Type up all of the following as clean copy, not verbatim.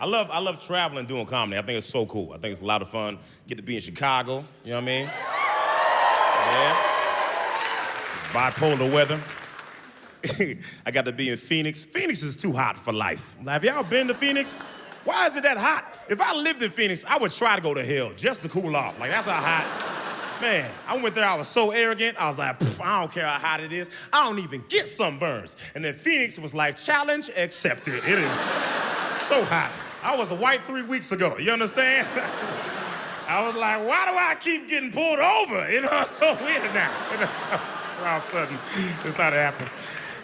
I love traveling doing comedy. I think it's so cool. I think it's a lot of fun. Get to be in Chicago, you know what I mean? Yeah. Bipolar weather. I got to be in Phoenix. Phoenix is too hot for life. Now, have y'all been to Phoenix? Why is it that hot? If I lived in Phoenix, I would try to go to hell just to cool off. Like, that's how hot. Man, I went there, I was so arrogant. I was like, I don't care how hot it is. I don't even get sunburns. And then Phoenix was like, challenge accepted. It is so hot. I was white 3 weeks ago, you understand? I was like, why do I keep getting pulled over? You know, it's so weird now. You know, so all of a sudden, it started happening.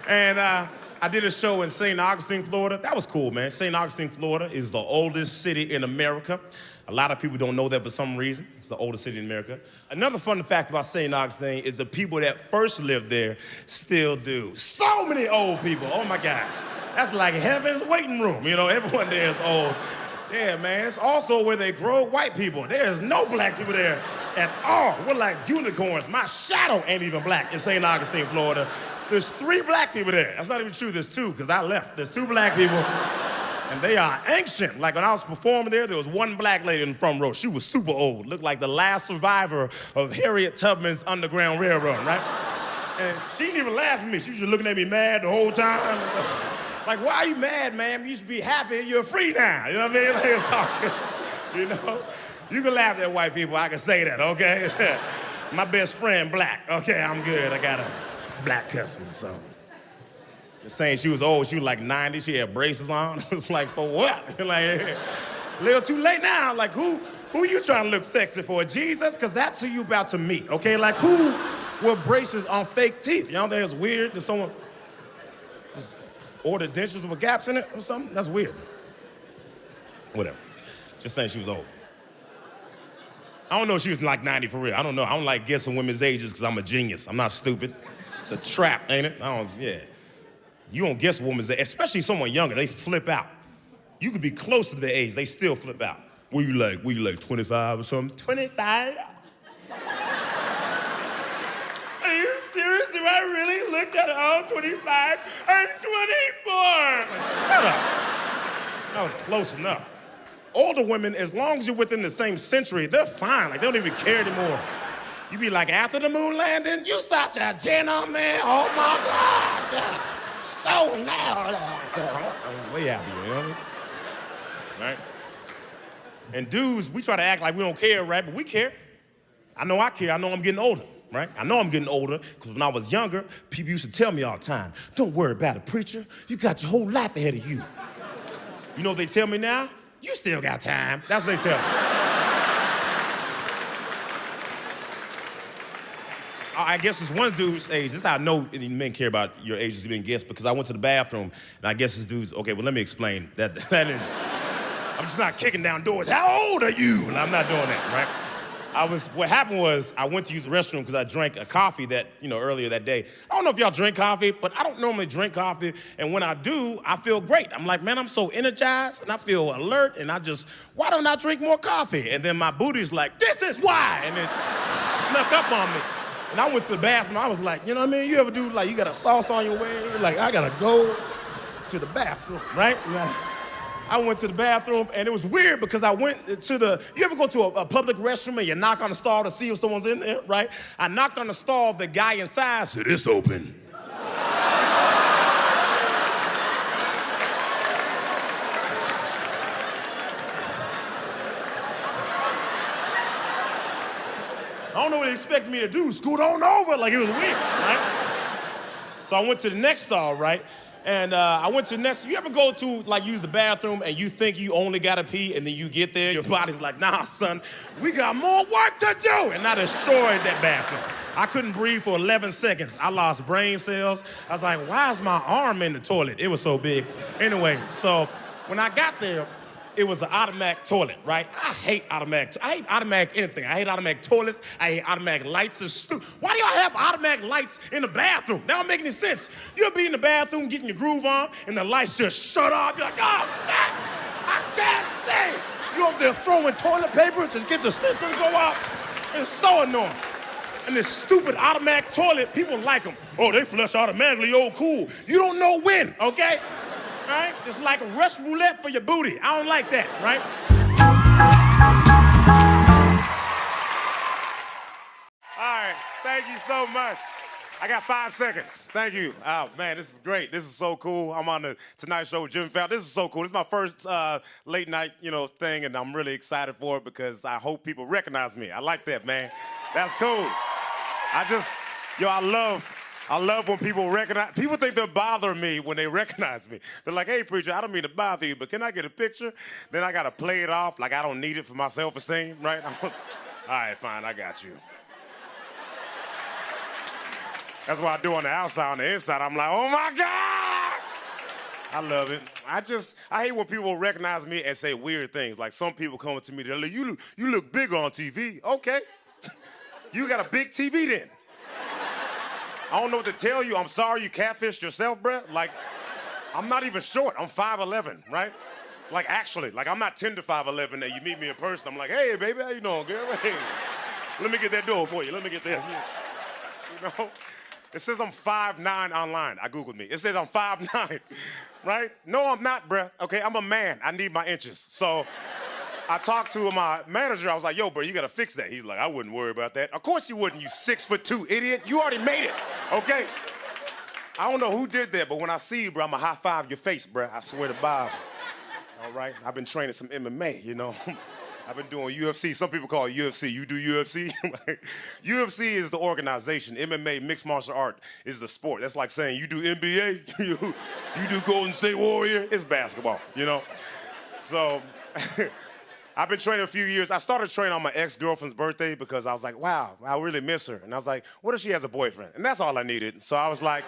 And I did a show in St. Augustine, Florida. That was cool, man. St. Augustine, Florida is the oldest city in America. A lot of people don't know that for some reason. It's the oldest city in America. Another fun fact about St. Augustine is the people that first lived there still do. So many old people, oh my gosh. That's like heaven's waiting room, you know, everyone there is old. Yeah, man, it's also where they grow white people. There's no black people there at all. We're like unicorns. My shadow ain't even black in St. Augustine, Florida. There's 3 black people there. That's not even true, there's 2, because I left. There's 2 black people, and they are ancient. Like when I was performing there was 1 black lady in the front row. She was super old, looked like the last survivor of Harriet Tubman's Underground Railroad, right? And she didn't even laugh at me. She was just looking at me mad the whole time. Like, why are you mad, ma'am? You should be happy. You're free now. You know what I mean? Like, it's talking. You know? You can laugh at white people. I can say that, okay? My best friend, black. Okay, I'm good. I got a black cousin, so. Just saying she was old. She was like 90. She had braces on. It's like, for what? Like, a little too late now. Like, who you trying to look sexy for? Jesus? Because that's who you about to meet, okay? Like, who wear braces on fake teeth? You don't think it's weird that someone order dentures with gaps in it or something? That's weird. Whatever. Just saying she was old. I don't know if she was like 90 for real. I don't know. I don't like guessing women's ages because I'm a genius. I'm not stupid. It's a trap, ain't it? Yeah. You don't guess a woman's age, especially someone younger. They flip out. You could be close to their age. They still flip out. What you like, 25 or something? 25? Do I really look at all 25? I'm 24! Like, shut up. That was close enough. Older women, as long as you're within the same century, they're fine. Like, they don't even care anymore. You be like, after the moon landing, you such a gentleman. Oh my God. So now. Way out here, you know what I mean? Right? And dudes, we try to act like we don't care, right? But we care. I know I care. I know I'm getting older. Right? I know I'm getting older because when I was younger, people used to tell me all the time, don't worry about it, preacher. You got your whole life ahead of you. You know what they tell me now? You still got time. That's what they tell me. I guess it's one dude's age. This is how I know men care about your age as being guessed, because I went to the bathroom and I guess this dude's, okay, well, let me explain. I'm just not kicking down doors. How old are you? And I'm not doing that, right? What happened was I went to use the restroom because I drank a coffee earlier that day. I don't know if y'all drink coffee, but I don't normally drink coffee. And when I do, I feel great. I'm like, man, I'm so energized and I feel alert. And why don't I drink more coffee? And then my booty's like, this is why. And it snuck up on me. And I went to the bathroom. I was like, you know what I mean? You ever do, like, you got a sauce on your way? You're like, I got to go to the bathroom, right? I went to the bathroom, and it was weird because I went to you ever go to a public restroom and you knock on the stall to see if someone's in there, right? I knocked on the stall, the guy inside said, it's open. I don't know what he expected me to do, scoot on over, like it was weird, right? So I went to the next stall, right? And I went to the next, you ever go to, like, use the bathroom and you think you only gotta pee and then you get there, your body's like, nah, son, we got more work to do. And I destroyed that bathroom. I couldn't breathe for 11 seconds. I lost brain cells. I was like, why is my arm in the toilet? It was so big. Anyway, so when I got there, it was an automatic toilet, right? I hate automatic anything. I hate automatic toilets. I hate automatic lights. It's stupid. Why do y'all have automatic lights in the bathroom? That don't make any sense. You'll be in the bathroom getting your groove on, and the lights just shut off. You're like, oh, snap! I can't stay. You over there throwing toilet paper to get the sensor to go out. It's so annoying. And this stupid automatic toilet, people like them. Oh, they flush automatically, oh, cool. You don't know when, okay? right? It's like a rush roulette for your booty. I don't like that, right? All right, thank you so much. I got 5 seconds. Thank you. Oh, man, this is great. This is so cool. I'm on the Tonight Show with Jimmy Fallon. This is so cool. This is my first late night, thing, and I'm really excited for it because I hope people recognize me. I like that, man. That's cool. I love when people recognize. People think they're bothering me when they recognize me. They're like, hey, preacher, I don't mean to bother you, but can I get a picture? Then I got to play it off like I don't need it for my self-esteem, right? All right, fine, I got you. That's what I do on the outside. On the inside, I'm like, oh my God! I love it. I hate when people recognize me and say weird things. Like some people come to me, they're like, you look big on TV. Okay. You got a big TV then. I don't know what to tell you. I'm sorry you catfished yourself, bruh. Like, I'm not even short. I'm 5'11", right? Like, actually, like I'm not 10 to 5'11", and you meet me in person. I'm like, hey, baby, how you doing, girl? Hey, let me get that door for you. Let me get that. You know? It says I'm 5'9" online. I Googled me. It says I'm 5'9", right? No, I'm not, bruh. Okay, I'm a man. I need my inches. So I talked to my manager. I was like, yo, bro, you got to fix that. He's like, I wouldn't worry about that. Of course you wouldn't, you 6'2" idiot. You already made it, okay? I don't know who did that, but when I see you, bro, I'm going to high five your face, bro. I swear to Bob. All right? I've been training some MMA, I've been doing UFC. Some people call it UFC. You do UFC? UFC is the organization. MMA, mixed martial art, is the sport. That's like saying you do NBA, you do Golden State Warrior. It's basketball, So I've been training a few years. I started training on my ex-girlfriend's birthday because I was like, wow, I really miss her. And I was like, what if she has a boyfriend? And that's all I needed. So I was like,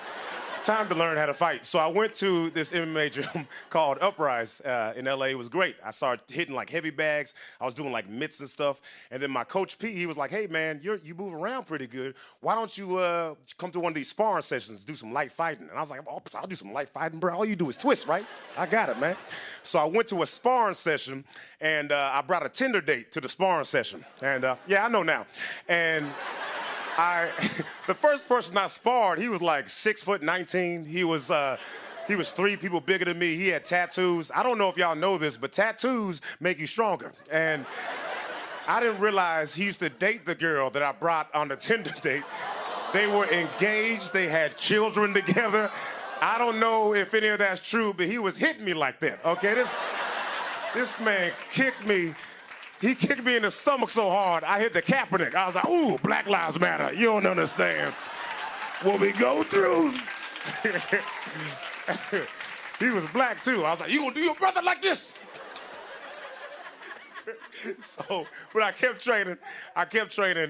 time to learn how to fight. So I went to this MMA gym called Uprise in LA. It was great. I started hitting like heavy bags. I was doing like mitts and stuff. And then my coach Pete, he was like, hey man, you move around pretty good. Why don't you come to one of these sparring sessions, do some light fighting? And I was like, oh, I'll do some light fighting, bro. All you do is twist, right? I got it, man. So I went to a sparring session and I brought a Tinder date to the sparring session. And yeah, I know now. And the first person I sparred, he was like 6'19". He was 3 people bigger than me. He had tattoos. I don't know if y'all know this, but tattoos make you stronger. And I didn't realize he used to date the girl that I brought on the Tinder date. They were engaged. They had children together. I don't know if any of that's true, but he was hitting me like that. Okay, this man kicked me. He kicked me in the stomach so hard, I hit the Kaepernick. I was like, ooh, Black Lives Matter. You don't understand what we go through. He was black, too. I was like, you gonna do your brother like this? But I kept training,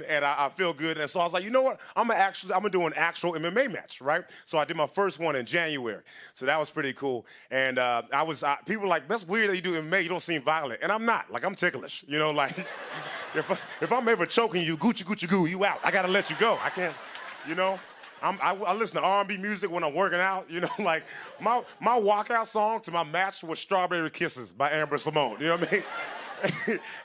and I feel good. And so I was like, you know what? I'm gonna do an actual MMA match, right? So I did my first one in January. So that was pretty cool. And people were like, that's weird that you do MMA, you don't seem violent. And I'm not, like I'm ticklish, like if I'm ever choking you, Gucci goo, you out. I gotta let you go. I can't, I listen to R&B music when I'm working out, like my walkout song to my match was Strawberry Kisses by Amber Simone, you know what I mean?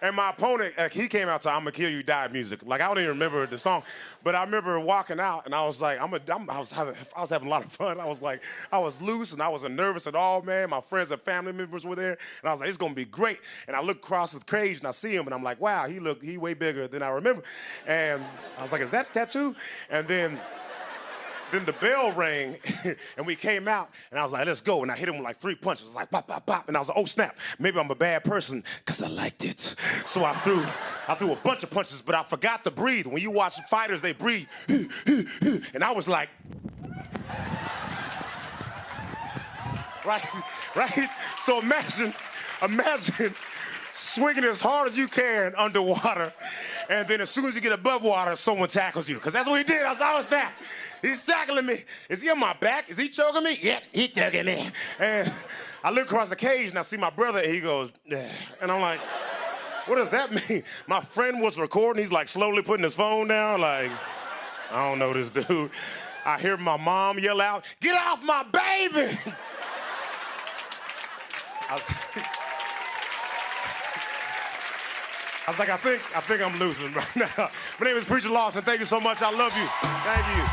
And my opponent, he came out to I'm Gonna Kill You Die music. Like, I don't even remember the song, but I remember walking out and I was like, I was having a lot of fun. I was loose and I wasn't nervous at all, man. My friends and family members were there, and I was like, it's gonna be great. And I look across the cage and I see him and I'm like, wow, he way bigger than I remember. And I was like, is that a tattoo? And then the bell rang, and we came out, and I was like, let's go. And I hit him with like 3 punches. It was like, pop, pop, pop. And I was like, oh, snap. Maybe I'm a bad person, because I liked it. So I threw a bunch of punches, but I forgot to breathe. When you watch fighters, they breathe. And I was like, right? So imagine swinging as hard as you can underwater, and then as soon as you get above water, someone tackles you. Because that's what he did. I was that. He's tackling me. Is he on my back? Is he choking me? Yeah, he's choking me. And I look across the cage and I see my brother and he goes, yeah. And I'm like, what does that mean? My friend was recording. He's like slowly putting his phone down. Like, I don't know this dude. I hear my mom yell out, get off my baby. I was like, I think I'm losing right now. My name is Preacher Lawson. Thank you so much. I love you. Thank you.